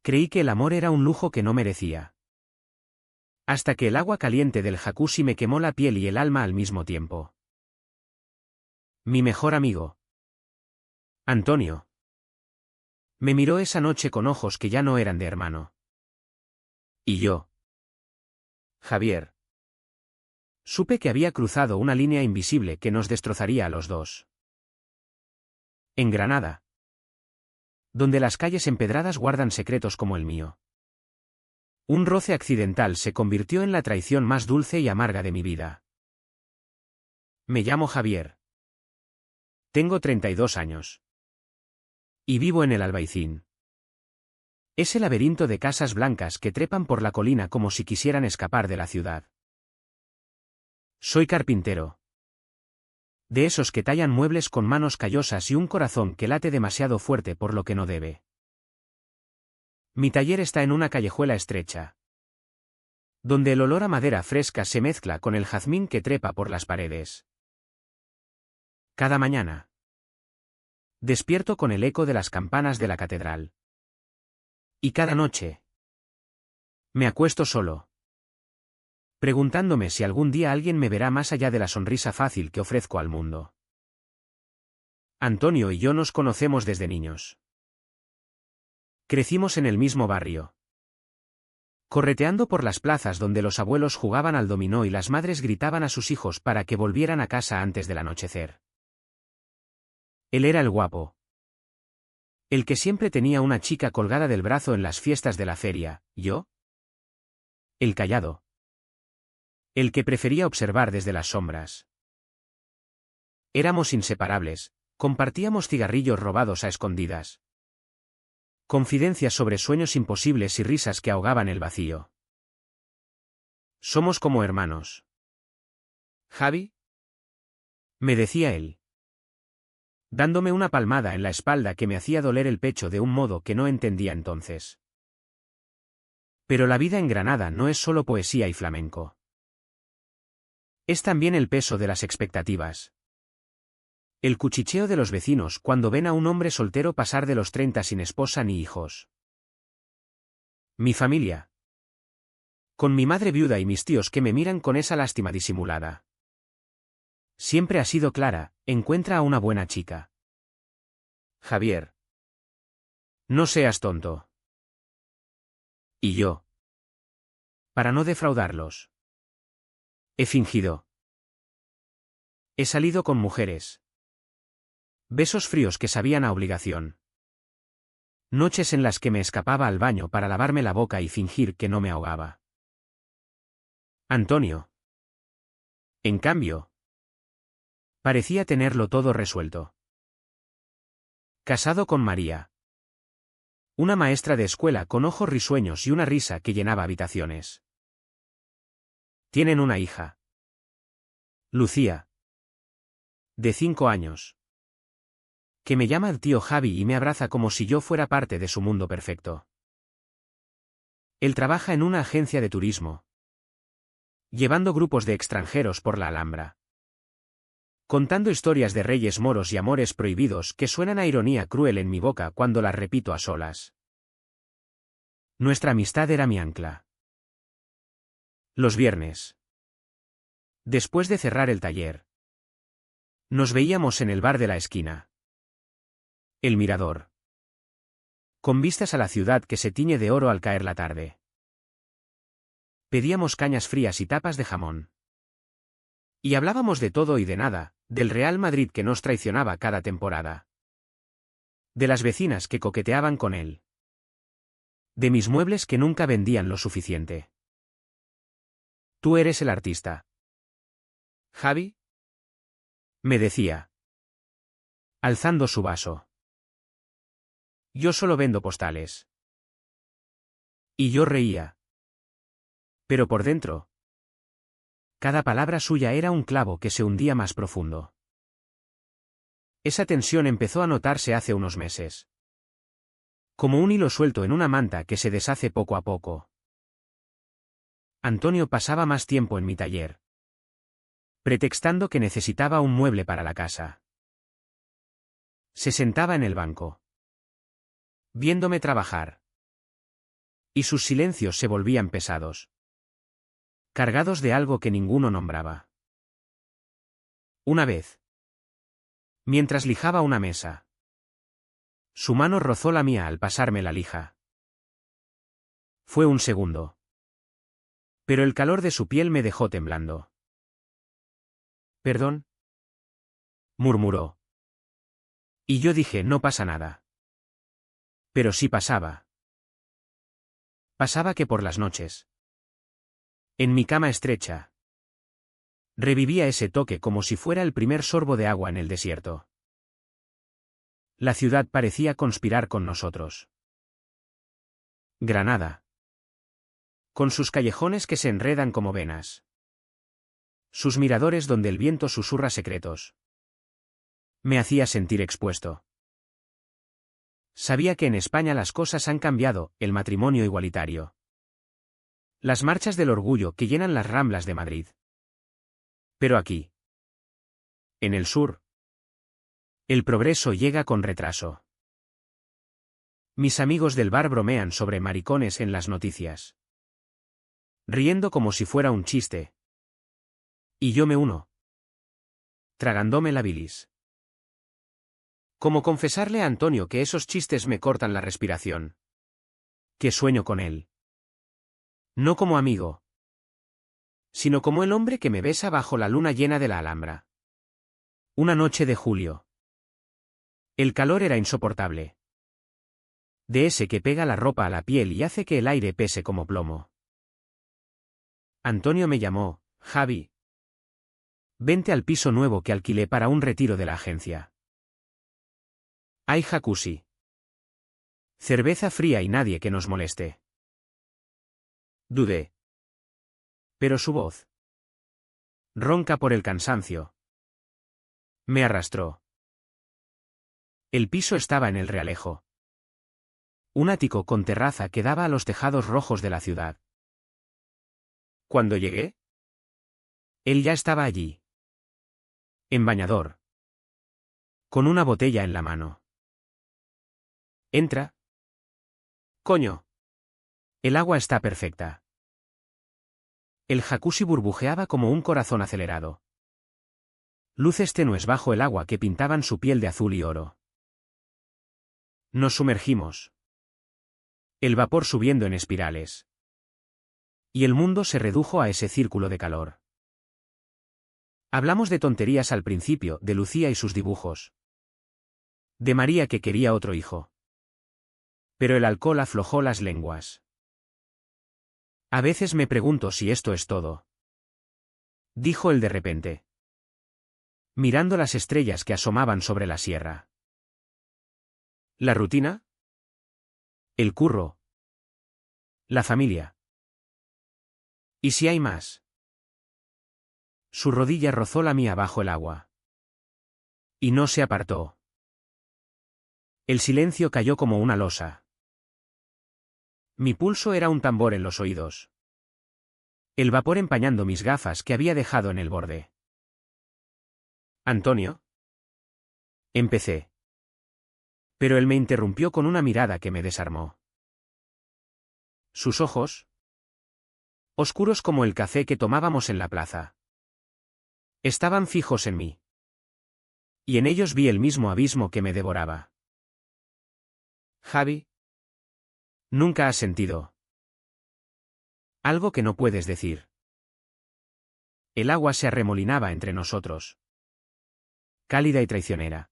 Creí que el amor era un lujo que no merecía. Hasta que el agua caliente del jacuzzi me quemó la piel y el alma al mismo tiempo. Mi mejor amigo. Antonio. Me miró esa noche con ojos que ya no eran de hermano. ¿Y yo? Javier. Supe que había cruzado una línea invisible que nos destrozaría a los dos. En Granada. Donde las calles empedradas guardan secretos como el mío. Un roce accidental se convirtió en la traición más dulce y amarga de mi vida. Me llamo Javier. Tengo 32 años. Y vivo en el Albaicín. Ese laberinto de casas blancas que trepan por la colina como si quisieran escapar de la ciudad. Soy carpintero. De esos que tallan muebles con manos callosas y un corazón que late demasiado fuerte por lo que no debe. Mi taller está en una callejuela estrecha, donde el olor a madera fresca se mezcla con el jazmín que trepa por las paredes. Cada mañana despierto con el eco de las campanas de la catedral. Y cada noche me acuesto solo, preguntándome si algún día alguien me verá más allá de la sonrisa fácil que ofrezco al mundo. Antonio y yo nos conocemos desde niños. Crecimos en el mismo barrio, correteando por las plazas donde los abuelos jugaban al dominó y las madres gritaban a sus hijos para que volvieran a casa antes del anochecer. Él era el guapo. El que siempre tenía una chica colgada del brazo en las fiestas de la feria, ¿yo? El callado. El que prefería observar desde las sombras. Éramos inseparables, compartíamos cigarrillos robados a escondidas. Confidencias sobre sueños imposibles y risas que ahogaban el vacío. Somos como hermanos. ¿Javi? Me decía él, dándome una palmada en la espalda que me hacía doler el pecho de un modo que no entendía entonces. Pero la vida en Granada no es solo poesía y flamenco. Es también el peso de las expectativas. El cuchicheo de los vecinos cuando ven a un hombre soltero pasar de los 30 sin esposa ni hijos. Mi familia. Con mi madre viuda y mis tíos que me miran con esa lástima disimulada. Siempre ha sido clara, encuentra a una buena chica. Javier. No seas tonto. ¿Y yo? Para no defraudarlos. He fingido. He salido con mujeres. Besos fríos que sabían a obligación. Noches en las que me escapaba al baño para lavarme la boca y fingir que no me ahogaba. Antonio. En cambio, parecía tenerlo todo resuelto. Casado con María. Una maestra de escuela con ojos risueños y una risa que llenaba habitaciones. Tienen una hija. Lucía. De 5 años. Que me llama el tío Javi y me abraza como si yo fuera parte de su mundo perfecto. Él trabaja en una agencia de turismo, llevando grupos de extranjeros por la Alhambra. Contando historias de reyes moros y amores prohibidos que suenan a ironía cruel en mi boca cuando las repito a solas. Nuestra amistad era mi ancla. Los viernes, después de cerrar el taller, nos veíamos en el bar de la esquina. El Mirador. Con vistas a la ciudad que se tiñe de oro al caer la tarde. Pedíamos cañas frías y tapas de jamón. Y hablábamos de todo y de nada, del Real Madrid que nos traicionaba cada temporada. De las vecinas que coqueteaban con él. De mis muebles que nunca vendían lo suficiente. Tú eres el artista. ¿Javi? Me decía, alzando su vaso. Yo solo vendo postales. Y yo reía. Pero por dentro, cada palabra suya era un clavo que se hundía más profundo. Esa tensión empezó a notarse hace unos meses. Como un hilo suelto en una manta que se deshace poco a poco. Antonio pasaba más tiempo en mi taller, pretextando que necesitaba un mueble para la casa. Se sentaba en el banco, viéndome trabajar. Y sus silencios se volvían pesados, cargados de algo que ninguno nombraba. Una vez, mientras lijaba una mesa, su mano rozó la mía al pasarme la lija. Fue un segundo. Pero el calor de su piel me dejó temblando. «¿Perdón?», murmuró. Y yo dije: «No pasa nada». Pero sí pasaba. Pasaba que por las noches, en mi cama estrecha, revivía ese toque como si fuera el primer sorbo de agua en el desierto. La ciudad parecía conspirar con nosotros. Granada, con sus callejones que se enredan como venas, sus miradores donde el viento susurra secretos, me hacía sentir expuesto. Sabía que en España las cosas han cambiado, el matrimonio igualitario, las marchas del orgullo que llenan las ramblas de Madrid. Pero aquí, en el sur, el progreso llega con retraso. Mis amigos del bar bromean sobre maricones en las noticias, riendo como si fuera un chiste. Y yo me uno, tragándome la bilis. ¿Cómo confesarle a Antonio que esos chistes me cortan la respiración? Que sueño con él. No como amigo, sino como el hombre que me besa bajo la luna llena de la Alhambra. Una noche de julio. El calor era insoportable. De ese que pega la ropa a la piel y hace que el aire pese como plomo. Antonio me llamó: «Javi, vente al piso nuevo que alquilé para un retiro de la agencia. Hay jacuzzi, cerveza fría y nadie que nos moleste». Dudé. Pero su voz, ronca por el cansancio, me arrastró. El piso estaba en el Realejo, un ático con terraza que daba a los tejados rojos de la ciudad. Cuando llegué, él ya estaba allí, en bañador, con una botella en la mano. «Entra». «Coño. El agua está perfecta». El jacuzzi burbujeaba como un corazón acelerado. Luces tenues bajo el agua que pintaban su piel de azul y oro. Nos sumergimos, el vapor subiendo en espirales. Y el mundo se redujo a ese círculo de calor. Hablamos de tonterías al principio, de Lucía y sus dibujos, de María que quería otro hijo. Pero el alcohol aflojó las lenguas. «A veces me pregunto si esto es todo», dijo él de repente, mirando las estrellas que asomaban sobre la sierra. «¿La rutina? El curro? La familia? ¿Y si hay más?». Su rodilla rozó la mía bajo el agua. Y no se apartó. El silencio cayó como una losa. Mi pulso era un tambor en los oídos. El vapor empañando mis gafas que había dejado en el borde. «Antonio», empecé. Pero él me interrumpió con una mirada que me desarmó. Sus ojos, oscuros como el café que tomábamos en la plaza, estaban fijos en mí. Y en ellos vi el mismo abismo que me devoraba. «Javi, nunca has sentido algo que no puedes decir». El agua se arremolinaba entre nosotros, cálida y traicionera.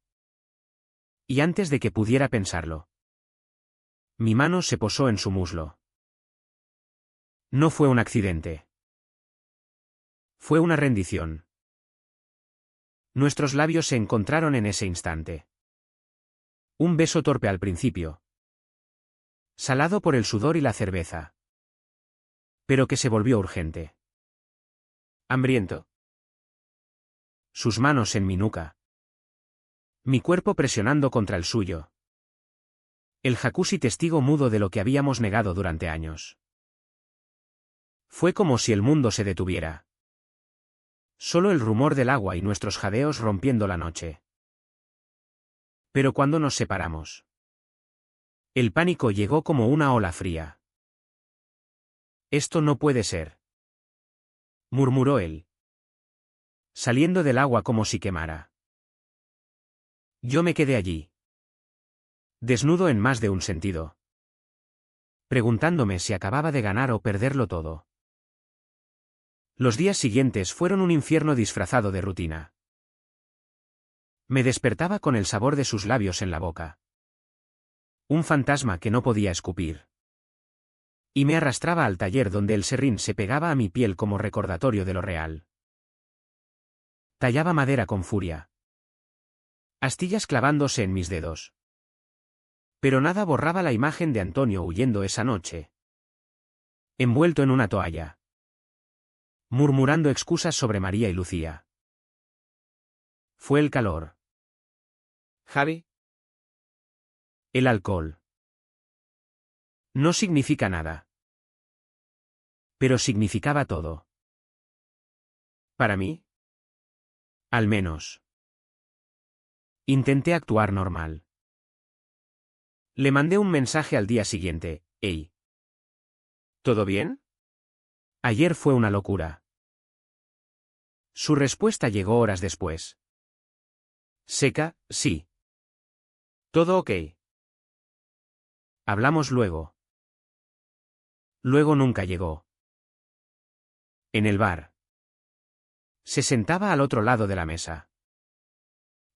Y antes de que pudiera pensarlo, mi mano se posó en su muslo. No fue un accidente. Fue una rendición. Nuestros labios se encontraron en ese instante. Un beso torpe al principio, salado por el sudor y la cerveza, pero que se volvió urgente. Hambriento. Sus manos en mi nuca. Mi cuerpo presionando contra el suyo. El jacuzzi testigo mudo de lo que habíamos negado durante años. Fue como si el mundo se detuviera. Solo el rumor del agua y nuestros jadeos rompiendo la noche. Pero cuando nos separamos, el pánico llegó como una ola fría. Esto no puede ser, murmuró él, saliendo del agua como si quemara. Yo me quedé allí, desnudo en más de un sentido, preguntándome si acababa de ganar o perderlo todo. Los días siguientes fueron un infierno disfrazado de rutina. Me despertaba con el sabor de sus labios en la boca. Un fantasma que no podía escupir. Y me arrastraba al taller donde el serrín se pegaba a mi piel como recordatorio de lo real. Tallaba madera con furia. Astillas clavándose en mis dedos. Pero nada borraba la imagen de Antonio huyendo esa noche. Envuelto en una toalla. Murmurando excusas sobre María y Lucía. Fue el calor. Javi, El alcohol. No significa nada. Pero significaba todo. Para mí. Al menos. Intenté actuar normal. Le mandé un mensaje al día siguiente. Hey. ¿todo bien? Ayer fue una locura. Su respuesta llegó horas después. Seca, sí. ¿Todo ok? Hablamos luego. Luego nunca llegó. En el bar. Se sentaba al otro lado de la mesa.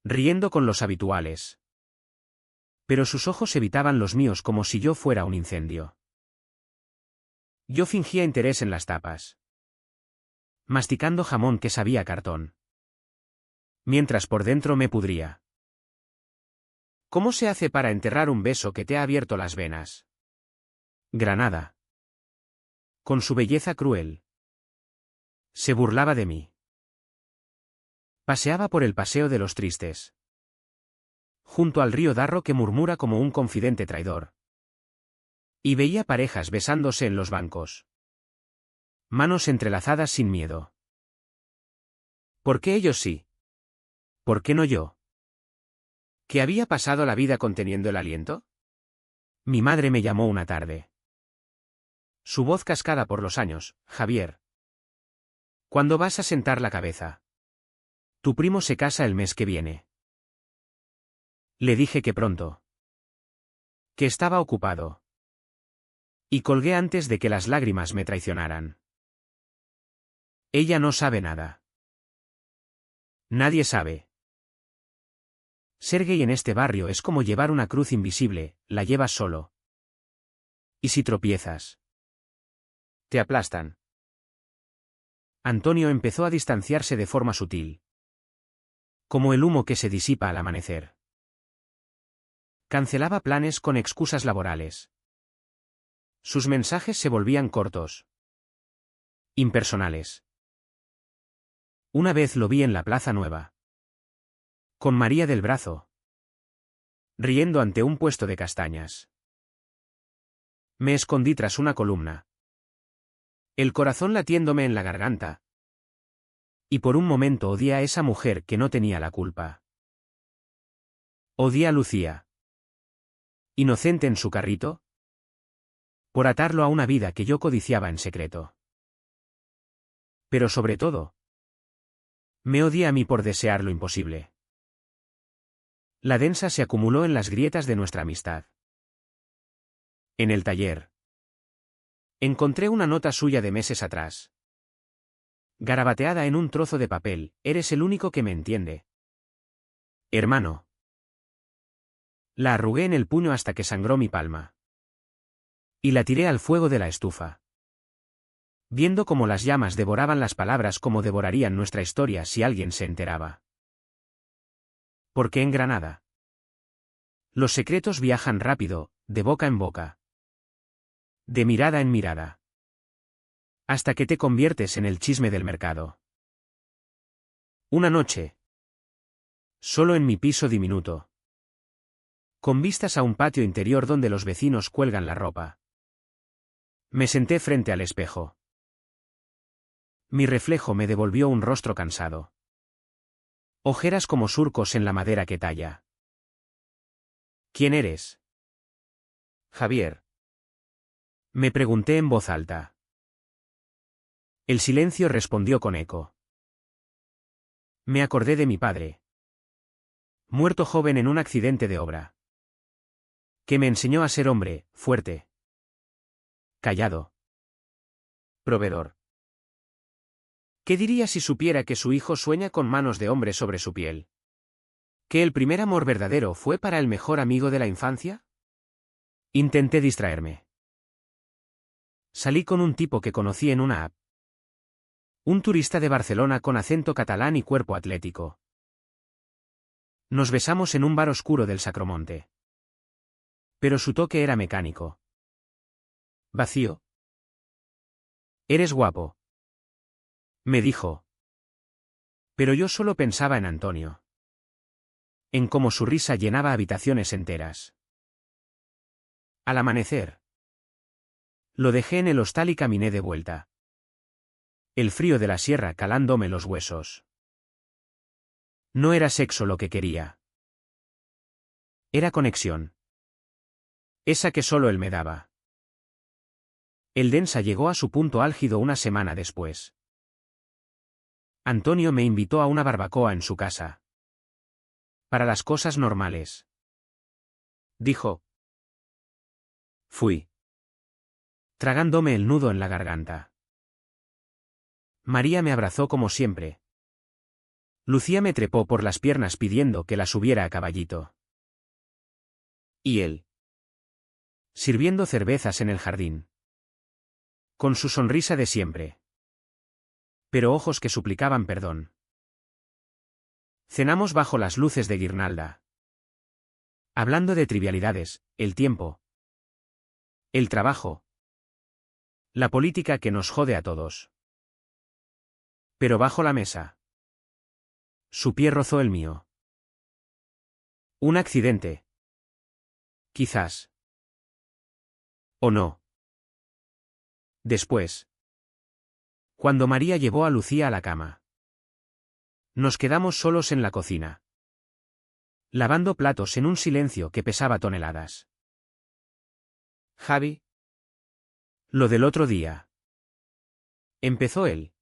Riendo con los habituales. Pero sus ojos evitaban los míos como si yo fuera un incendio. Yo fingía interés en las tapas. Masticando jamón que sabía a cartón. Mientras por dentro me pudría. ¿Cómo se hace para enterrar un beso que te ha abierto las venas? Granada. Con su belleza cruel. Se burlaba de mí. Paseaba por el paseo de los tristes. Junto al río Darro que murmura como un confidente traidor. Y veía parejas besándose en los bancos. Manos entrelazadas sin miedo. ¿Por qué ellos sí? ¿Por qué no yo? ¿Que había pasado la vida conteniendo el aliento? Mi madre me llamó una tarde. Su voz cascada por los años. Javier. ¿Cuándo vas a sentar la cabeza? Tu primo se casa el mes que viene. Le dije que pronto. Que estaba ocupado. Y colgué antes de que las lágrimas me traicionaran. Ella no sabe nada. Nadie sabe. Ser gay en este barrio es como llevar una cruz invisible, la llevas solo. ¿Y si tropiezas? Te aplastan. Antonio empezó a distanciarse de forma sutil. Como el humo que se disipa al amanecer. Cancelaba planes con excusas laborales. Sus mensajes se volvían cortos. Impersonales. Una vez lo vi en la Plaza Nueva. Con María del brazo. Riendo ante un puesto de castañas. Me escondí tras una columna. El corazón latiéndome en la garganta. Y por un momento odié a esa mujer que no tenía la culpa. Odié a Lucía. Inocente en su carrito. Por atarlo a una vida que yo codiciaba en secreto. Pero sobre todo, me odié a mí por desear lo imposible. La densa se acumuló en las grietas de nuestra amistad. En el taller. Encontré una nota suya de meses atrás. Garabateada en un trozo de papel, eres el único que me entiende. Hermano. La arrugué en el puño hasta que sangró mi palma. Y la tiré al fuego de la estufa. Viendo cómo las llamas devoraban las palabras como devorarían nuestra historia si alguien se enteraba. Porque en Granada. Los secretos viajan rápido, de boca en boca. De mirada en mirada. Hasta que te conviertes en el chisme del mercado. Una noche. Solo en mi piso diminuto. Con vistas a un patio interior donde los vecinos cuelgan la ropa. Me senté frente al espejo. Mi reflejo me devolvió un rostro cansado. Ojeras como surcos en la madera que talla. ¿Quién eres? Javier. Me pregunté en voz alta. El silencio respondió con eco. Me acordé de mi padre. Muerto joven en un accidente de obra. Que me enseñó a ser hombre, fuerte. Callado. Proveedor. ¿Qué diría si supiera que su hijo sueña con manos de hombre sobre su piel? ¿Que el primer amor verdadero fue para el mejor amigo de la infancia? Intenté distraerme. Salí con un tipo que conocí en una app. Un turista de Barcelona con acento catalán y cuerpo atlético. Nos besamos en un bar oscuro del Sacromonte. Pero su toque era mecánico. Vacío. Eres guapo. Me dijo. Pero yo solo pensaba en Antonio. En cómo su risa llenaba habitaciones enteras. Al amanecer. Lo dejé en el hostal y caminé de vuelta. El frío de la sierra calándome los huesos. No era sexo lo que quería. Era conexión. Esa que solo él me daba. El Densa llegó a su punto álgido una semana después. Antonio me invitó a una barbacoa en su casa. Para las cosas normales. Dijo. Fui. Tragándome el nudo en la garganta. María me abrazó como siempre. Lucía me trepó por las piernas pidiendo que la subiera a caballito. Y él. Sirviendo cervezas en el jardín. Con su sonrisa de siempre. Pero ojos que suplicaban perdón. Cenamos bajo las luces de guirnalda. Hablando de trivialidades, el tiempo. El trabajo. La política que nos jode a todos. Pero bajo la mesa. Su pie rozó el mío. Un accidente. Quizás. ¿O no? Después. Cuando María llevó a Lucía a la cama. Nos quedamos solos en la cocina. Lavando platos en un silencio que pesaba toneladas. Javi. Lo del otro día. Empezó él.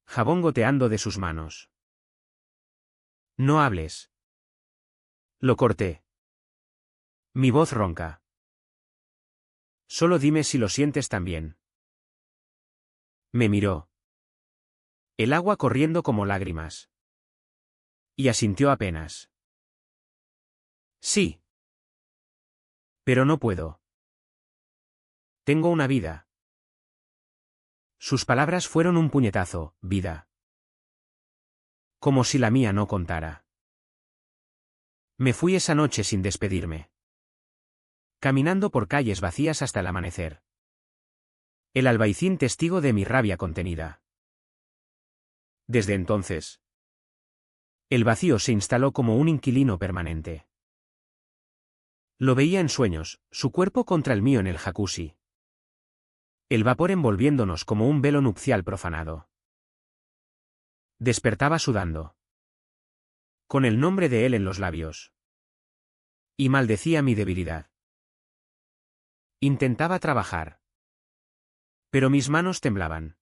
Jabón goteando de sus manos. No hables. Lo corté. Mi voz ronca. Solo dime si lo sientes también. Me miró. El agua corriendo como lágrimas. Y asintió apenas. Sí. Pero no puedo. Tengo una vida. Sus palabras fueron un puñetazo, vida. Como si la mía no contara. Me fui esa noche sin despedirme. Caminando por calles vacías hasta el amanecer. El albaicín testigo de mi rabia contenida. Desde entonces. El vacío se instaló como un inquilino permanente. Lo veía en sueños, su cuerpo contra el mío en el jacuzzi. El vapor envolviéndonos como un velo nupcial profanado. Despertaba sudando. Con el nombre de él en los labios. Y maldecía mi debilidad. Intentaba trabajar. Pero mis manos temblaban.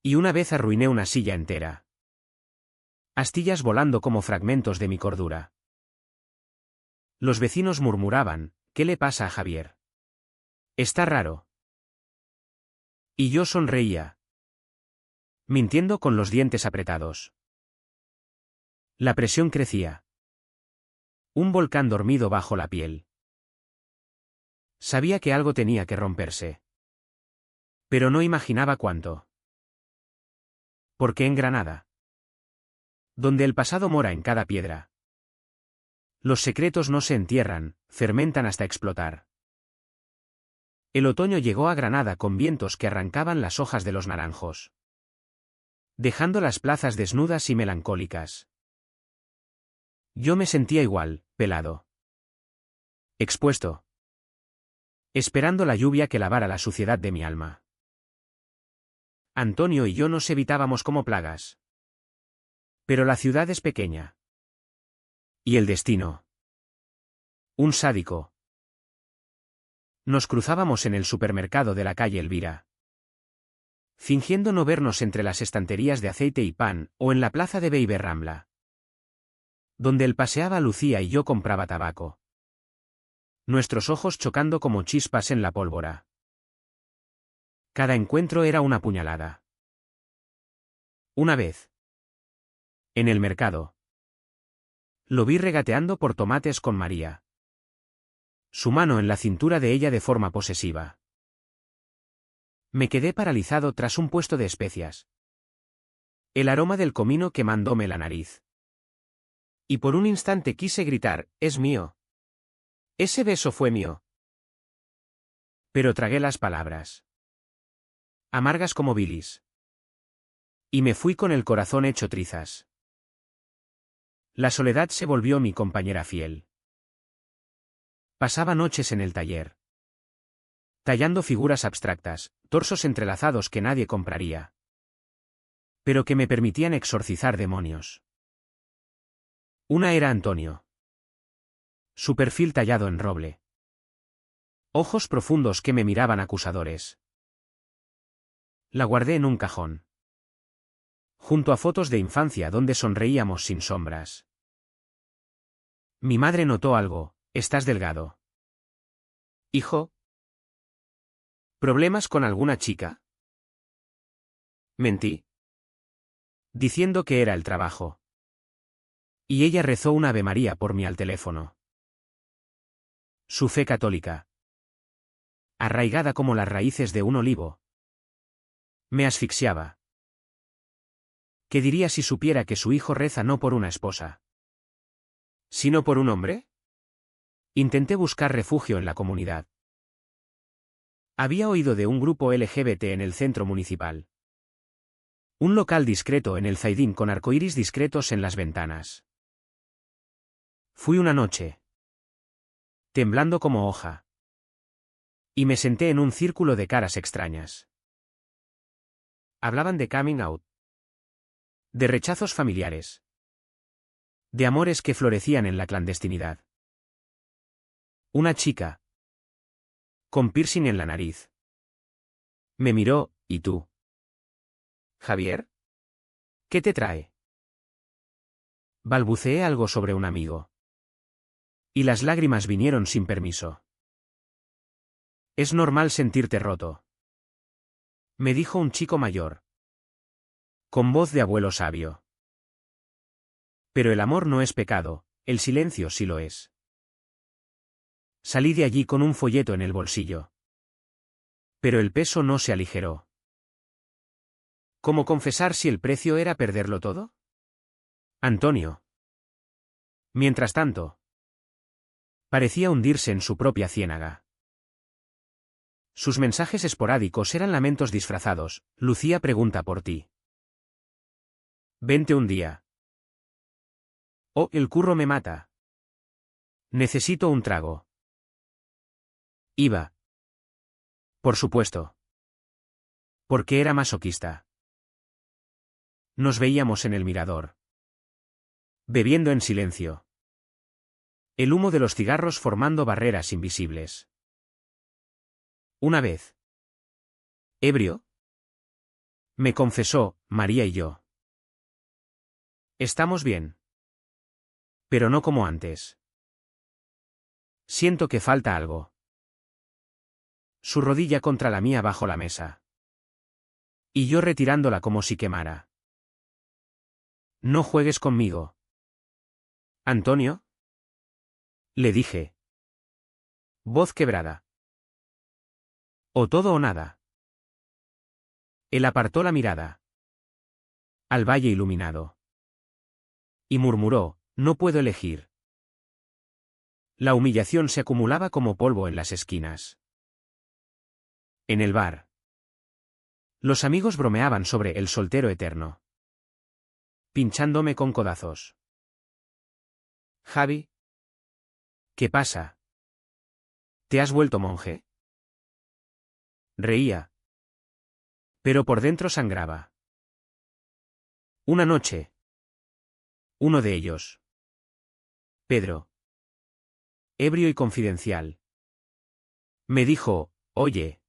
Y una vez arruiné una silla entera. Astillas volando como fragmentos de mi cordura. Los vecinos murmuraban, ¿qué le pasa a Javier? Está raro. Y yo sonreía. Mintiendo con los dientes apretados. La presión crecía. Un volcán dormido bajo la piel. Sabía que algo tenía que romperse. Pero no imaginaba cuánto. Porque en Granada. Donde el pasado mora en cada piedra. Los secretos no se entierran, fermentan hasta explotar. El otoño llegó a Granada con vientos que arrancaban las hojas de los naranjos. Dejando las plazas desnudas y melancólicas. Yo me sentía igual, pelado. Expuesto. Esperando la lluvia que lavara la suciedad de mi alma. Antonio y yo nos evitábamos como plagas. Pero la ciudad es pequeña. Y el destino. Un sádico. Nos cruzábamos en el supermercado de la calle Elvira. fingiendo no vernos entre las estanterías de aceite y pan, o en la plaza de Baby Rambla, donde él paseaba Lucía y yo compraba tabaco. Nuestros ojos chocando como chispas en la pólvora. Cada encuentro era una puñalada. Una vez, en el mercado, lo vi regateando por tomates con María. Su mano en la cintura de ella de forma posesiva. Me quedé paralizado tras un puesto de especias. El aroma del comino quemándome la nariz. Y por un instante quise gritar, «¡Es mío! Ese beso fue mío». Pero tragué las palabras. Amargas como bilis. Y me fui con el corazón hecho trizas. La soledad se volvió mi compañera fiel. Pasaba noches en el taller, tallando figuras abstractas, torsos entrelazados que nadie compraría, pero que me permitían exorcizar demonios. Una era Antonio. Su perfil tallado en roble. Ojos profundos que me miraban acusadores. La guardé en un cajón, junto a fotos de infancia donde sonreíamos sin sombras. Mi madre notó algo, «Estás delgado». «Hijo». ¿Problemas con alguna chica? Mentí, diciendo que era el trabajo. Y ella rezó una Ave María por mí al teléfono. Su fe católica, arraigada como las raíces de un olivo, me asfixiaba. ¿Qué diría si supiera que su hijo reza no por una esposa, sino por un hombre? Intenté buscar refugio en la comunidad. Había oído de un grupo LGBT en el centro municipal. Un local discreto en el Zaidín con arcoíris discretos en las ventanas. Fui una noche, temblando como hoja, y me senté en un círculo de caras extrañas. Hablaban de coming out, de rechazos familiares, de amores que florecían en la clandestinidad. Una chica, con piercing en la nariz, me miró, ¿y tú? ¿Javier? ¿Qué te trae? Balbuceé algo sobre un amigo. Y las lágrimas vinieron sin permiso. Es normal sentirte roto, me dijo un chico mayor, con voz de abuelo sabio. Pero el amor no es pecado, el silencio sí lo es. Salí de allí con un folleto en el bolsillo. Pero el peso no se aligeró. ¿Cómo confesar si el precio era perderlo todo? Antonio, mientras tanto, parecía hundirse en su propia ciénaga. Sus mensajes esporádicos eran lamentos disfrazados. Lucía pregunta por ti. Vente un día. Oh, el curro me mata. Necesito un trago. Iba. Por supuesto. Porque era masoquista. Nos veíamos en el mirador, bebiendo en silencio. El humo de los cigarros formando barreras invisibles. Una vez, ebrio, me confesó, María y yo. Estamos bien. Pero no como antes. Siento que falta algo. Su rodilla contra la mía bajo la mesa. Y yo retirándola como si quemara. No juegues conmigo. ¿Antonio? Le dije. Voz quebrada. O todo o nada. Él apartó la mirada al valle iluminado. Y murmuró, no puedo elegir. La humillación se acumulaba como polvo en las esquinas. En el bar, los amigos bromeaban sobre el soltero eterno, pinchándome con codazos. Javi, ¿qué pasa? ¿Te has vuelto monje? Reía, pero por dentro sangraba. Una noche, uno de ellos, Pedro, ebrio y confidencial, me dijo, oye,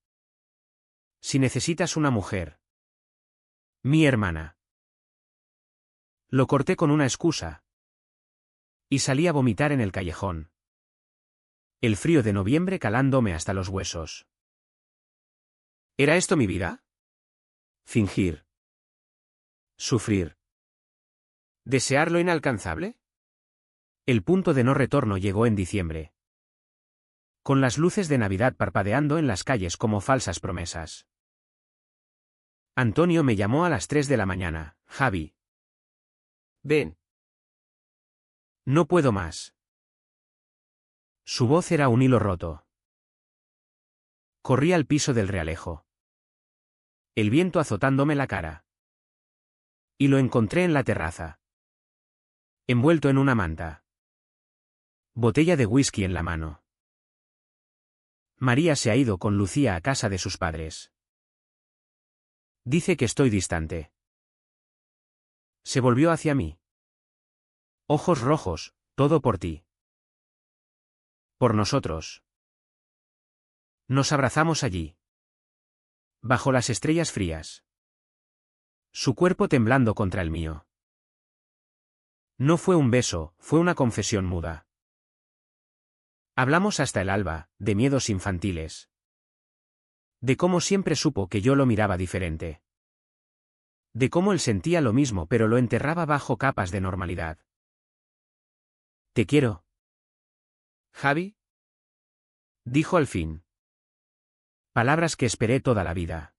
si necesitas una mujer, Mi hermana. Lo corté con una excusa. Y salí a vomitar en el callejón. El frío de noviembre calándome hasta los huesos. ¿Era esto mi vida? Fingir. Sufrir. ¿Desear lo inalcanzable? El punto de no retorno llegó en diciembre. Con las luces de Navidad parpadeando en las calles como falsas promesas. Antonio me llamó a las 3 de la mañana. Javi. Ven. No puedo más. Su voz era un hilo roto. Corrí al piso del Realejo. El viento azotándome la cara. Y lo encontré en la terraza. Envuelto en una manta. Botella de whisky en la mano. María se ha ido con Lucía a casa de sus padres. Dice que estoy distante. Se volvió hacia mí. Ojos rojos, todo por ti. Por nosotros. Nos abrazamos allí. Bajo las estrellas frías. Su cuerpo temblando contra el mío. No fue un beso, fue una confesión muda. Hablamos hasta el alba, de miedos infantiles. De cómo siempre supo que yo lo miraba diferente. De cómo él sentía lo mismo pero lo enterraba bajo capas de normalidad. Te quiero. ¿Javi? Dijo al fin. Palabras que esperé toda la vida.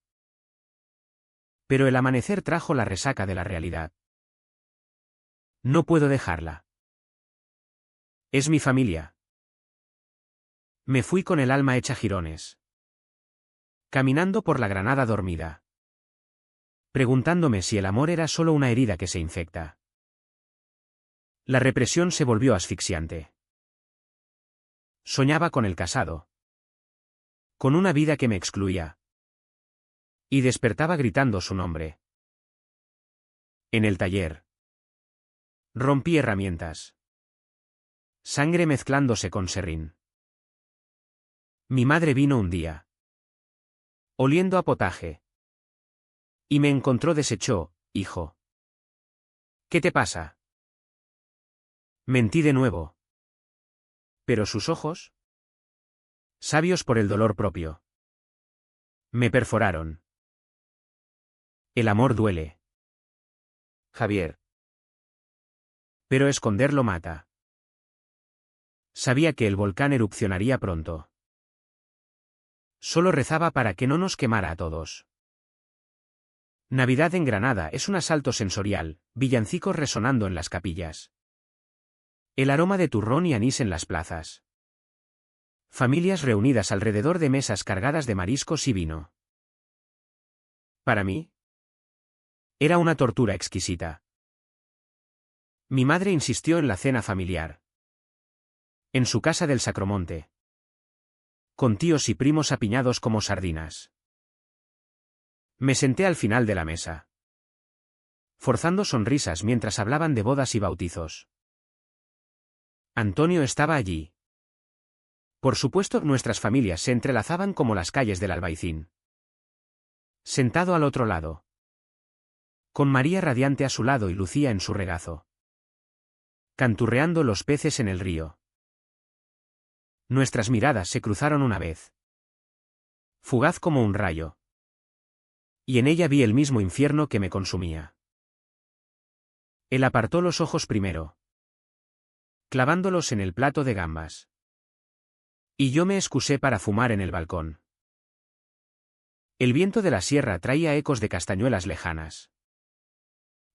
Pero el amanecer trajo la resaca de la realidad. No puedo dejarla. Es mi familia. Me fui con el alma hecha jirones. Caminando por la Granada dormida. Preguntándome si el amor era solo una herida que se infecta. La represión se volvió asfixiante. Soñaba con el casado. Con una vida que me excluía. Y despertaba gritando su nombre. En el taller. Rompí herramientas. Sangre mezclándose con serrín. Mi madre vino un día. Oliendo a potaje. Y me encontró deshecho, hijo. ¿Qué te pasa? Mentí de nuevo. Pero sus ojos, sabios por el dolor propio, me perforaron. El amor duele. Javier. Pero esconderlo mata. Sabía que el volcán erupcionaría pronto. Solo rezaba para que no nos quemara a todos. Navidad en Granada es un asalto sensorial, villancicos resonando en las capillas. El aroma de turrón y anís en las plazas. Familias reunidas alrededor de mesas cargadas de mariscos y vino. Para mí, era una tortura exquisita. Mi madre insistió en la cena familiar. En su casa del Sacromonte. Con tíos y primos apiñados como sardinas. Me senté al final de la mesa. Forzando sonrisas mientras hablaban de bodas y bautizos. Antonio estaba allí. Por supuesto, nuestras familias se entrelazaban como las calles del Albaicín. Sentado al otro lado. Con María radiante a su lado y Lucía en su regazo. Canturreando los peces en el río. Nuestras miradas se cruzaron una vez. Fugaz como un rayo. Y en ella vi el mismo infierno que me consumía. Él apartó los ojos primero. Clavándolos en el plato de gambas. Y yo me excusé para fumar en el balcón. El viento de la sierra traía ecos de castañuelas lejanas.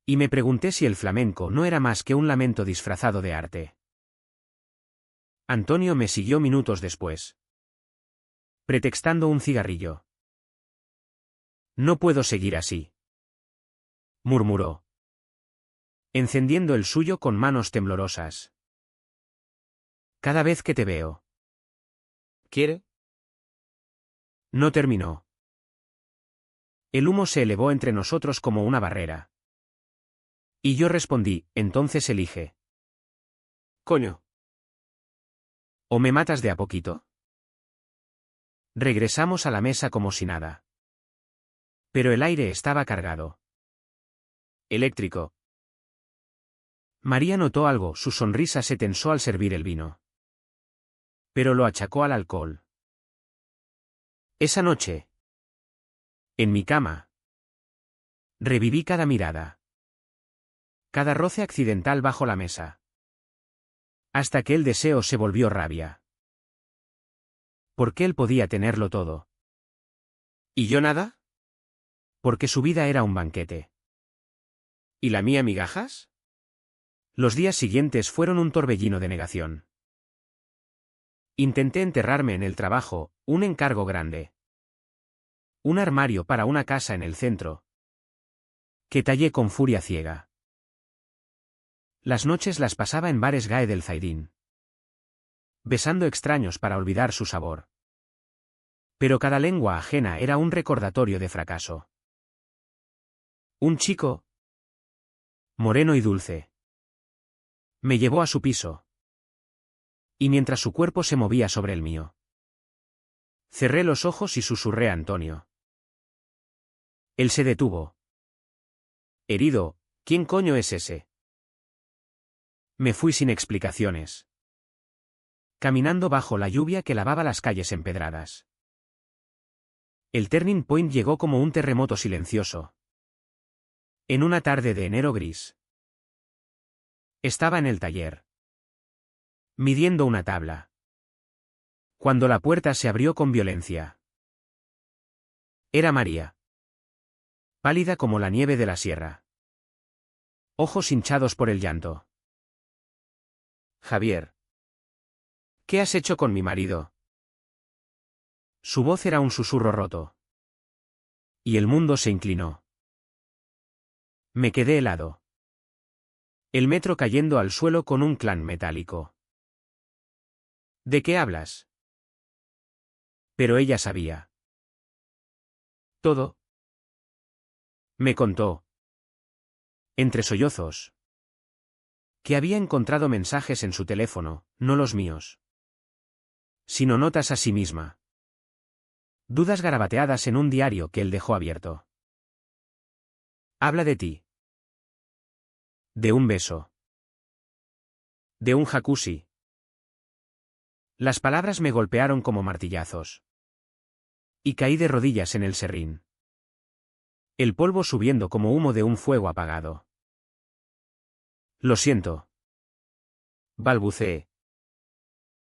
Y me pregunté si el flamenco no era más que un lamento disfrazado de arte. Antonio me siguió minutos después. Pretextando un cigarrillo. No puedo seguir así. Murmuró. Encendiendo el suyo con manos temblorosas. Cada vez que te veo. ¿Quiere? No terminó. El humo se elevó entre nosotros como una barrera. Y yo respondí, entonces elige. Coño. ¿O me matas de a poquito? Regresamos a la mesa como si nada. Pero el aire estaba cargado. Eléctrico. María notó algo, su sonrisa se tensó al servir el vino. Pero lo achacó al alcohol. Esa noche, en mi cama, reviví cada mirada, cada roce accidental bajo la mesa, hasta que el deseo se volvió rabia. Porque él podía tenerlo todo. ¿Y yo nada? Porque su vida era un banquete. ¿Y la mía migajas? Los días siguientes fueron un torbellino de negación. Intenté enterrarme en el trabajo, un encargo grande. Un armario para una casa en el centro. Que tallé con furia ciega. Las noches las pasaba en bares Gae del Zaidín. Besando extraños para olvidar su sabor. Pero cada lengua ajena era un recordatorio de fracaso. Un chico, moreno y dulce, me llevó a su piso. Y mientras su cuerpo se movía sobre el mío, cerré los ojos y susurré a Antonio. Él se detuvo. Herido, ¿quién coño es ese? Me fui sin explicaciones. Caminando bajo la lluvia que lavaba las calles empedradas. El turning point llegó como un terremoto silencioso. En una tarde de enero gris. Estaba en el taller, midiendo una tabla, cuando la puerta se abrió con violencia. Era María. Pálida como la nieve de la sierra. Ojos hinchados por el llanto. Javier. ¿Qué has hecho con mi marido? Su voz era un susurro roto. Y el mundo se inclinó. Me quedé helado. El metro cayendo al suelo con un clan metálico. ¿De qué hablas? Pero ella sabía. Todo. Me contó, entre sollozos, que había encontrado mensajes en su teléfono, no los míos, sino notas a sí misma. Dudas garabateadas en un diario que él dejó abierto. Habla de ti. De un beso. De un jacuzzi. Las palabras me golpearon como martillazos. Y caí de rodillas en el serrín. El polvo subiendo como humo de un fuego apagado. Lo siento. Balbuceé.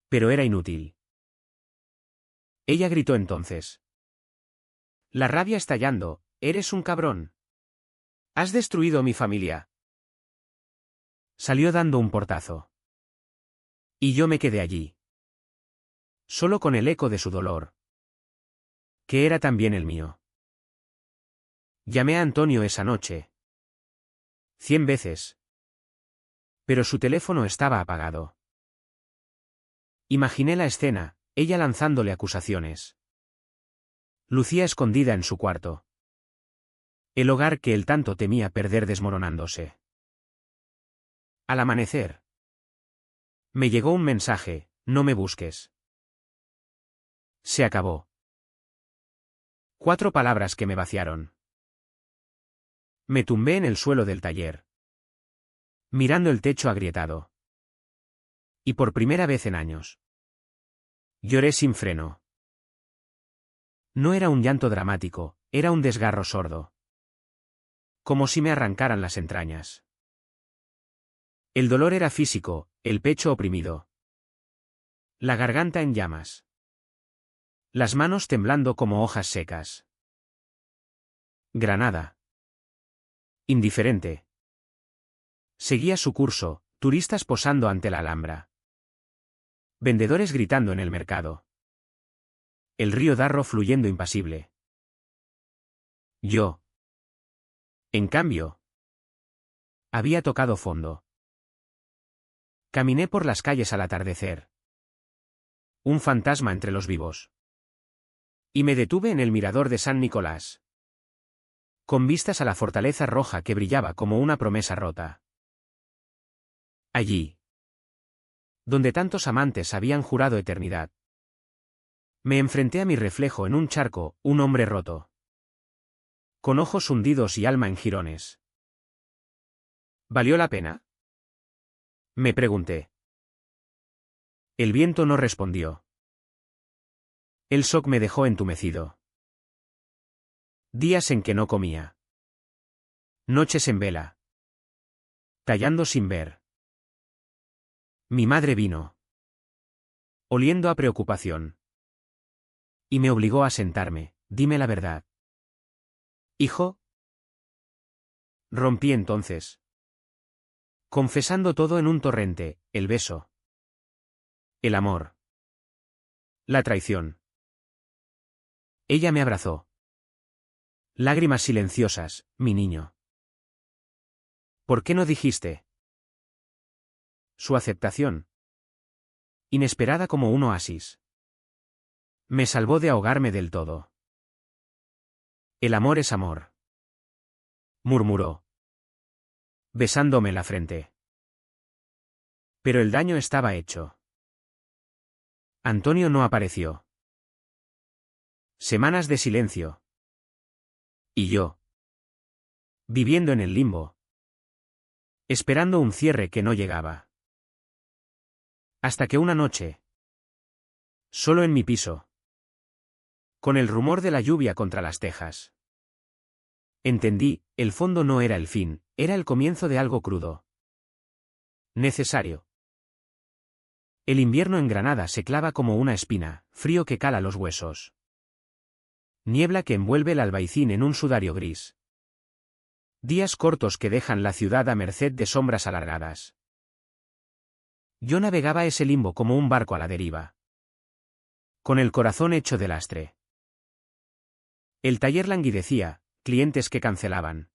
Pero era inútil. Ella gritó entonces. La rabia estallando, eres un cabrón. Has destruido mi familia. Salió dando un portazo. Y yo me quedé allí. Solo con el eco de su dolor. Que era también el mío. Llamé a Antonio esa noche. 100 veces. Pero su teléfono estaba apagado. Imaginé la escena, ella lanzándole acusaciones. Lucía escondida en su cuarto. El hogar que él tanto temía perder desmoronándose. Al amanecer. Me llegó un mensaje, no me busques. Se acabó. 4 palabras que me vaciaron. Me tumbé en el suelo del taller, mirando el techo agrietado. Y por primera vez en años, lloré sin freno. No era un llanto dramático, era un desgarro sordo. Como si me arrancaran las entrañas. El dolor era físico, el pecho oprimido. La garganta en llamas. Las manos temblando como hojas secas. Granada. Indiferente. Seguía su curso, turistas posando ante la Alhambra. Vendedores gritando en el mercado. El río Darro fluyendo impasible. Yo. En cambio, había tocado fondo. Caminé por las calles al atardecer. Un fantasma entre los vivos. Y me detuve en el mirador de San Nicolás. Con vistas a la fortaleza roja que brillaba como una promesa rota. Allí. Donde tantos amantes habían jurado eternidad. Me enfrenté a mi reflejo en un charco, un hombre roto. Con ojos hundidos y alma en jirones. ¿Valió la pena? Me pregunté. El viento no respondió. El shock me dejó entumecido. Días en que no comía. Noches en vela. Tallando sin ver. Mi madre vino. Oliendo a preocupación. Y me obligó a sentarme. Dime la verdad. Hijo. Rompí entonces. Confesando todo en un torrente, el beso. El amor. La traición. Ella me abrazó. Lágrimas silenciosas, mi niño. ¿Por qué no dijiste? Su aceptación. Inesperada como un oasis. Me salvó de ahogarme del todo. El amor es amor. Murmuró. Besándome la frente. Pero el daño estaba hecho. Antonio no apareció. Semanas de silencio. Y yo. Viviendo en el limbo. Esperando un cierre que no llegaba. Hasta que una noche. Solo en mi piso. Con el rumor de la lluvia contra las tejas. Entendí, el fondo no era el fin, era el comienzo de algo crudo. Necesario. El invierno en Granada se clava como una espina, frío que cala los huesos. Niebla que envuelve el albaicín en un sudario gris. Días cortos que dejan la ciudad a merced de sombras alargadas. Yo navegaba ese limbo como un barco a la deriva. Con el corazón hecho de lastre. El taller languidecía, clientes que cancelaban.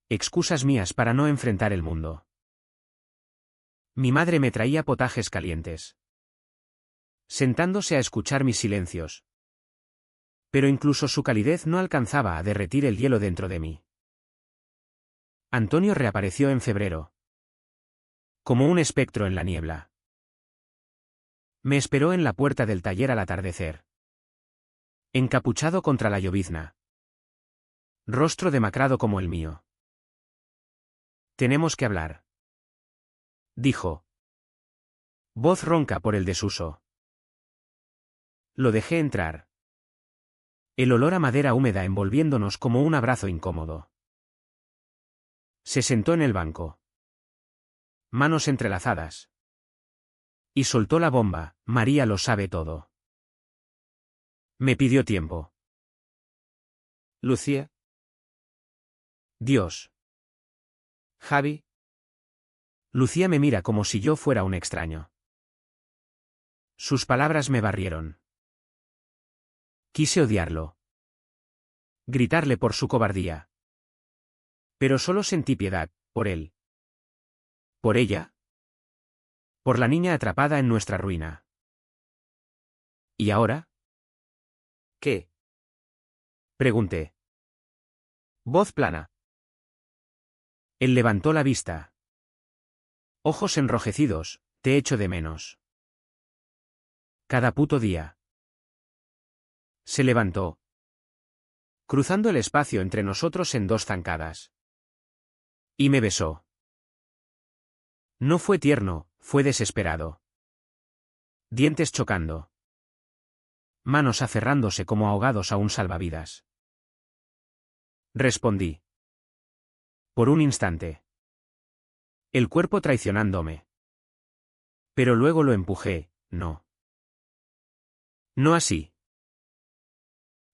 Excusas mías para no enfrentar el mundo. Mi madre me traía potajes calientes. Sentándose a escuchar mis silencios. Pero incluso su calidez no alcanzaba a derretir el hielo dentro de mí. Antonio reapareció en febrero. Como un espectro en la niebla. Me esperó en la puerta del taller al atardecer. Encapuchado contra la llovizna. Rostro demacrado como el mío. Tenemos que hablar. Dijo. Voz ronca por el desuso. Lo dejé entrar. El olor a madera húmeda envolviéndonos como un abrazo incómodo. Se sentó en el banco. Manos entrelazadas. Y soltó la bomba, María lo sabe todo. Me pidió tiempo. Lucía. Dios. Javi. Lucía me mira como si yo fuera un extraño. Sus palabras me barrieron. Quise odiarlo. Gritarle por su cobardía. Pero solo sentí piedad, por él. ¿Por ella? Por la niña atrapada en nuestra ruina. ¿Y ahora? ¿Qué? Pregunté. Voz plana. Él levantó la vista. Ojos enrojecidos, te echo de menos. Cada puto día. Se levantó. Cruzando el espacio entre nosotros en dos zancadas. Y me besó. No fue tierno, fue desesperado. Dientes chocando. Manos aferrándose como ahogados a un salvavidas. Respondí. Por un instante. El cuerpo traicionándome. Pero luego lo empujé, no. No así.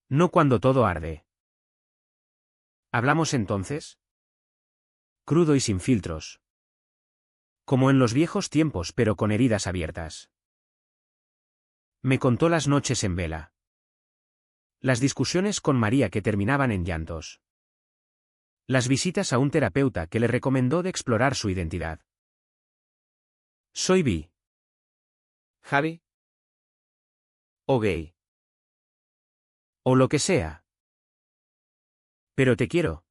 No cuando todo arde. ¿Hablamos entonces? Crudo y sin filtros. Como en los viejos tiempos pero con heridas abiertas. Me contó las noches en vela. Las discusiones con María que terminaban en llantos. Las visitas a un terapeuta que le recomendó de explorar su identidad. Soy bi. Javi. O gay. O lo que sea. Pero te quiero.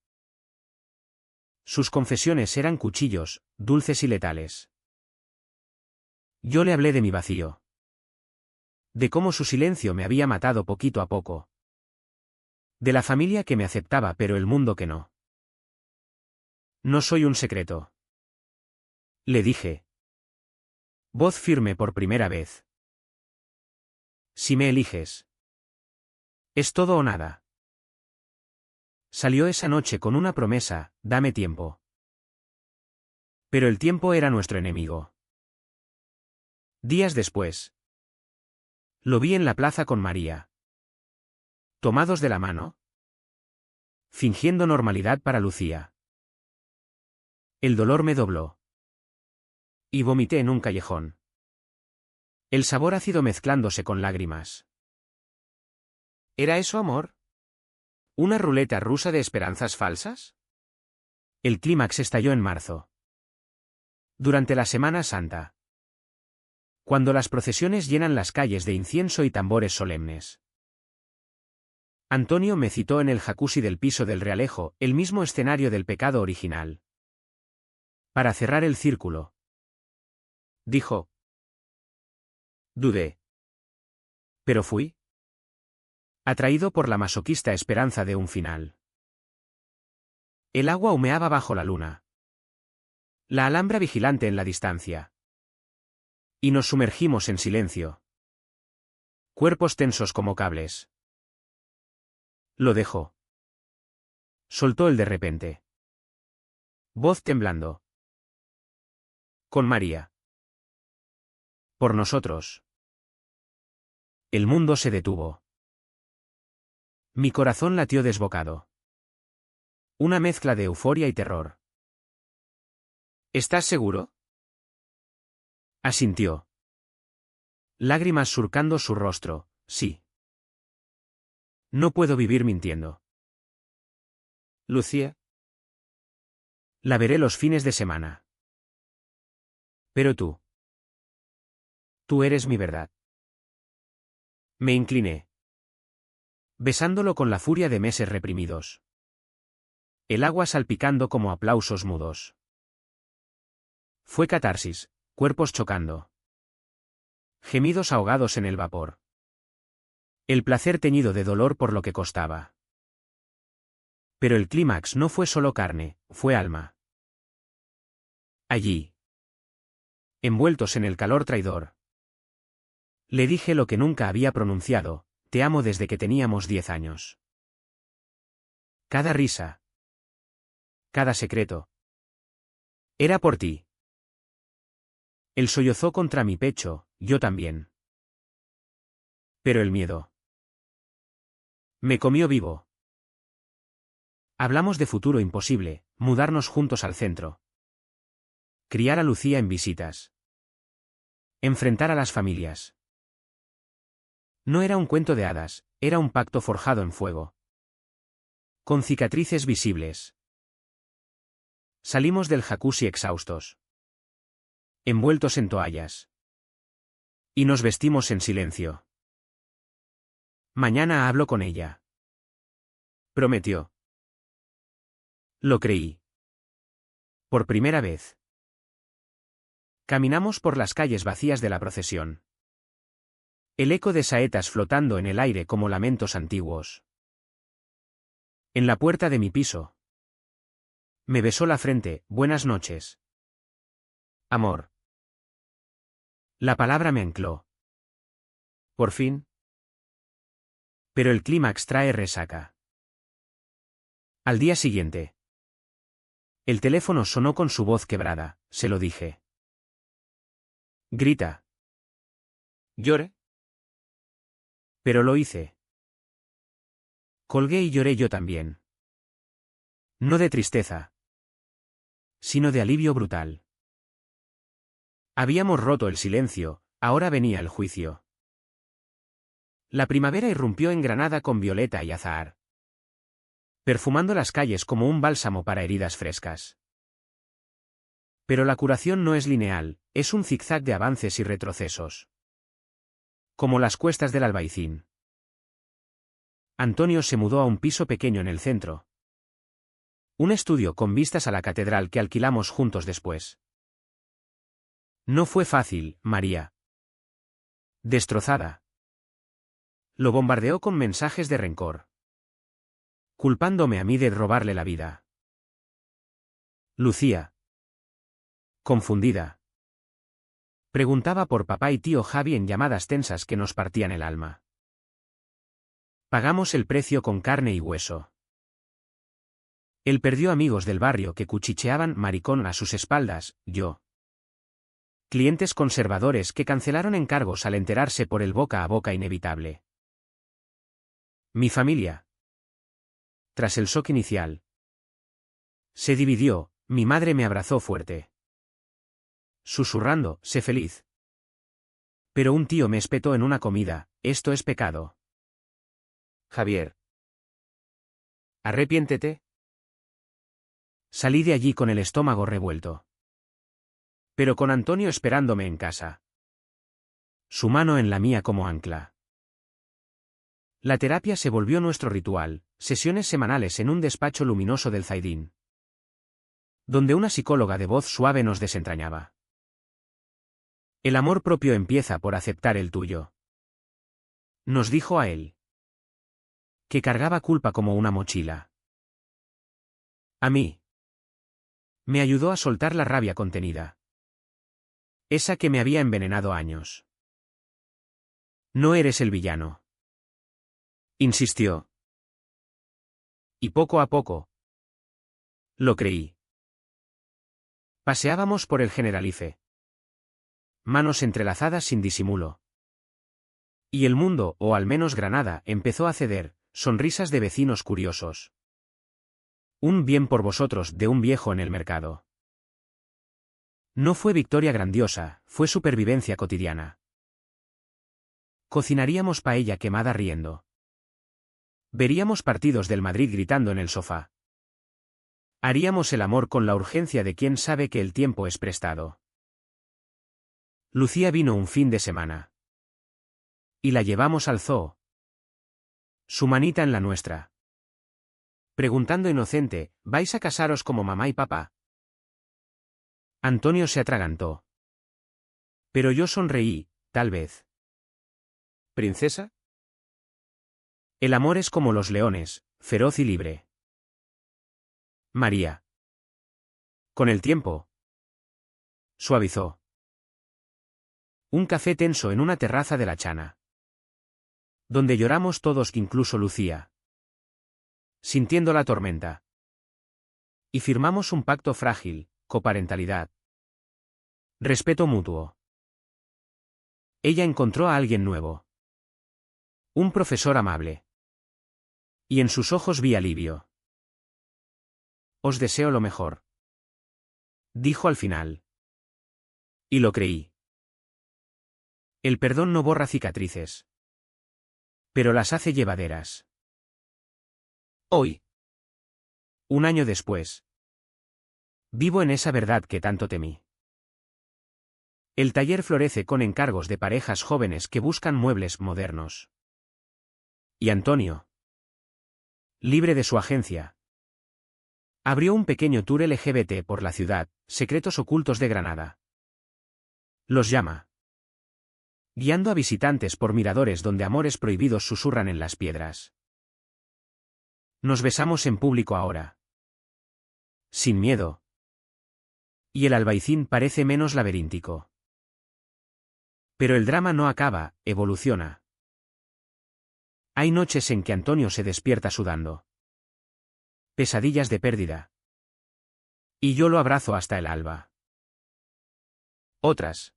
Sus confesiones eran cuchillos, dulces y letales. Yo le hablé de mi vacío. De cómo su silencio me había matado poquito a poco. De la familia que me aceptaba pero el mundo que no. No soy un secreto. Le dije. Voz firme por primera vez. Si me eliges. Es todo o nada. Salió esa noche con una promesa, dame tiempo. Pero el tiempo era nuestro enemigo. Días después. Lo vi en la plaza con María. Tomados de la mano. Fingiendo normalidad para Lucía. El dolor me dobló. Y vomité en un callejón. El sabor ácido mezclándose con lágrimas. ¿Era eso amor? ¿Una ruleta rusa de esperanzas falsas? El clímax estalló en marzo. Durante la Semana Santa. Cuando las procesiones llenan las calles de incienso y tambores solemnes. Antonio me citó en el jacuzzi del piso del Realejo, el mismo escenario del pecado original. Para cerrar el círculo. Dijo. Dudé. Pero fui. Atraído por la masoquista esperanza de un final. El agua humeaba bajo la luna. La alhambra vigilante en la distancia. Y nos sumergimos en silencio. Cuerpos tensos como cables. Lo dejó. Soltó el de repente. Voz temblando. Con María. Por nosotros. El mundo se detuvo. Mi corazón latió desbocado. Una mezcla de euforia y terror. ¿Estás seguro? Asintió. Lágrimas surcando su rostro, sí. No puedo vivir mintiendo. Lucía. La veré los fines de semana. Pero tú. Tú eres mi verdad. Me incliné. Besándolo con la furia de meses reprimidos. El agua salpicando como aplausos mudos. Fue catarsis, cuerpos chocando. Gemidos ahogados en el vapor. El placer teñido de dolor por lo que costaba. Pero el clímax no fue solo carne, fue alma. Allí. Envueltos en el calor traidor. Le dije lo que nunca había pronunciado, te amo desde que teníamos 10 años. Cada risa. Cada secreto. Era por ti. Él sollozó contra mi pecho, yo también. Pero el miedo. Me comió vivo. Hablamos de futuro imposible, mudarnos juntos al centro. Criar a Lucía en visitas. Enfrentar a las familias. No era un cuento de hadas, era un pacto forjado en fuego. Con cicatrices visibles. Salimos del jacuzzi exhaustos. Envueltos en toallas. Y nos vestimos en silencio. Mañana hablo con ella. Prometió. Lo creí. Por primera vez. Caminamos por las calles vacías de la procesión. El eco de saetas flotando en el aire como lamentos antiguos. En la puerta de mi piso. Me besó la frente, buenas noches. Amor. La palabra me ancló. Por fin. Pero el clímax trae resaca. Al día siguiente. El teléfono sonó con su voz quebrada, se lo dije. Grita. ¿Llore? Pero lo hice. Colgué y lloré yo también. No de tristeza. Sino de alivio brutal. Habíamos roto el silencio, ahora venía el juicio. La primavera irrumpió en Granada con violeta y azahar. Perfumando las calles como un bálsamo para heridas frescas. Pero la curación no es lineal, es un zigzag de avances y retrocesos. Como las cuestas del Albaicín. Antonio se mudó a un piso pequeño en el centro. Un estudio con vistas a la catedral que alquilamos juntos después. No fue fácil, María. Destrozada. Lo bombardeó con mensajes de rencor. Culpándome a mí de robarle la vida. Lucía, confundida, preguntaba por papá y tío Javi en llamadas tensas que nos partían el alma. Pagamos el precio con carne y hueso. Él perdió amigos del barrio que cuchicheaban maricón a sus espaldas, yo. Clientes conservadores que cancelaron encargos al enterarse por el boca a boca inevitable. Mi familia. Tras el shock inicial, se dividió, mi madre me abrazó fuerte. Susurrando, sé feliz. Pero un tío me espetó en una comida, esto es pecado. Javier. Arrepiéntete. Salí de allí con el estómago revuelto. Pero con Antonio esperándome en casa. Su mano en la mía como ancla. La terapia se volvió nuestro ritual, sesiones semanales en un despacho luminoso del Zaidín, donde una psicóloga de voz suave nos desentrañaba. El amor propio empieza por aceptar el tuyo. Nos dijo a él, que cargaba culpa como una mochila. A mí. Me ayudó a soltar la rabia contenida. Esa que me había envenenado años. No eres el villano, insistió. Y poco a poco, lo creí. Paseábamos por el Generalife. Manos entrelazadas sin disimulo. Y el mundo, o al menos Granada, empezó a ceder, sonrisas de vecinos curiosos. Un bien por vosotros de un viejo en el mercado. No fue victoria grandiosa, fue supervivencia cotidiana. Cocinaríamos paella quemada riendo. Veríamos partidos del Madrid gritando en el sofá. Haríamos el amor con la urgencia de quien sabe que el tiempo es prestado. Lucía vino un fin de semana. Y la llevamos al zoo. Su manita en la nuestra. Preguntando inocente, ¿vais a casaros como mamá y papá? Antonio se atragantó. Pero yo sonreí, tal vez. ¿Princesa? El amor es como los leones, feroz y libre. María. Con el tiempo. Suavizó. Un café tenso en una terraza de la Chana. Donde lloramos todos, incluso Lucía. Sintiendo la tormenta. Y firmamos un pacto frágil, coparentalidad. Respeto mutuo. Ella encontró a alguien nuevo. Un profesor amable. Y en sus ojos vi alivio. Os deseo lo mejor. Dijo al final. Y lo creí. El perdón no borra cicatrices. Pero las hace llevaderas. Hoy. Un año después. Vivo en esa verdad que tanto temí. El taller florece con encargos de parejas jóvenes que buscan muebles modernos. Y Antonio, libre de su agencia, abrió un pequeño tour LGBT por la ciudad, Secretos Ocultos de Granada. Los llama. Guiando a visitantes por miradores donde amores prohibidos susurran en las piedras. Nos besamos en público ahora. Sin miedo. Y el Albaicín parece menos laberíntico. Pero el drama no acaba, evoluciona. Hay noches en que Antonio se despierta sudando. Pesadillas de pérdida. Y yo lo abrazo hasta el alba. Otras.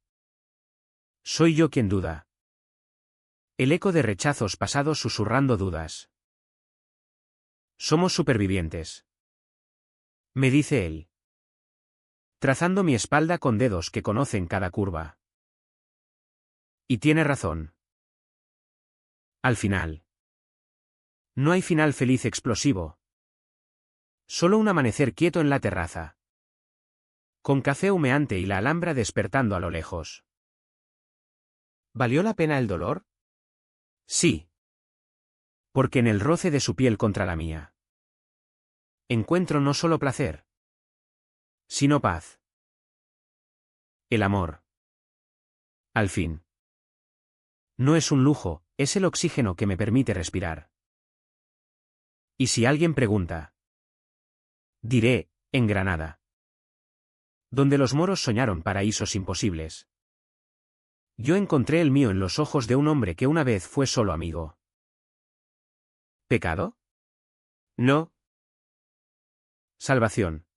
Soy yo quien duda. El eco de rechazos pasados susurrando dudas. Somos supervivientes. Me dice él. Trazando mi espalda con dedos que conocen cada curva. Y tiene razón. Al final. No hay final feliz explosivo. Solo un amanecer quieto en la terraza. Con café humeante y la Alhambra despertando a lo lejos. ¿Valió la pena el dolor? Sí. Porque en el roce de su piel contra la mía. Encuentro no solo placer. Sino paz. El amor. Al fin. No es un lujo, es el oxígeno que me permite respirar. Y si alguien pregunta, diré, en Granada. Donde los moros soñaron paraísos imposibles. Yo encontré el mío en los ojos de un hombre que una vez fue solo amigo. ¿Pecado? No. Salvación.